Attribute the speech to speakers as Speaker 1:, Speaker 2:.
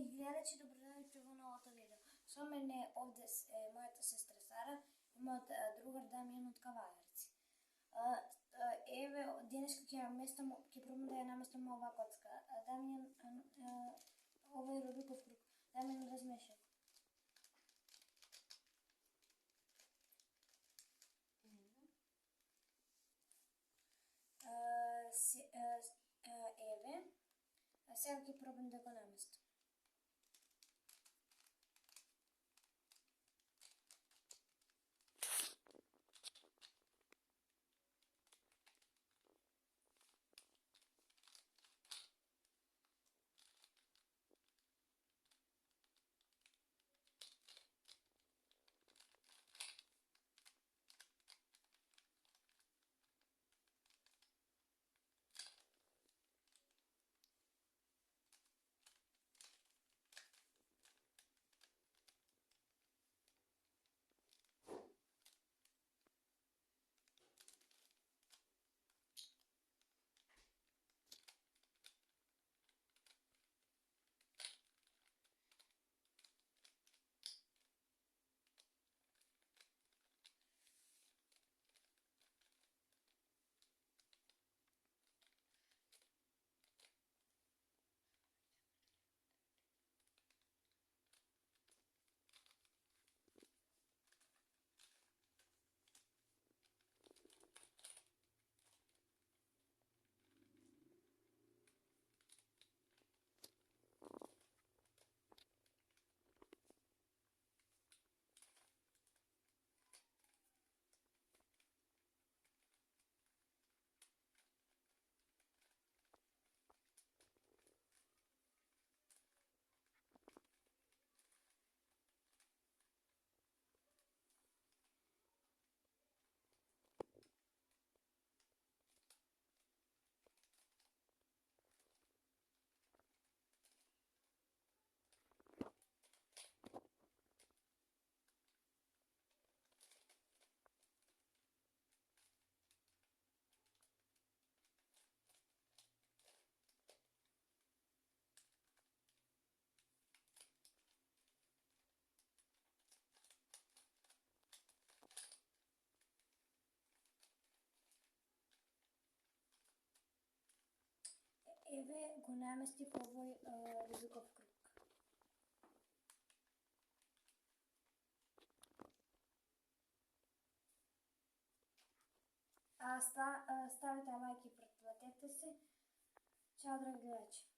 Speaker 1: гледачи, добродојавте во новото видео. Со мене овде е мојата сестра Сара и мојот другар Дамјан од Кавајарци. Еве, денеска ќе пробам да ја наместам оваа коцка. Дамјан, ова е Рубиков круг. Дамјан, размешај. Еве, сега ќе пробам да го наместам. Еве, го наместив овој Рубиков круг. Ставите лајк и претплатете се. Чао, драги гледачи!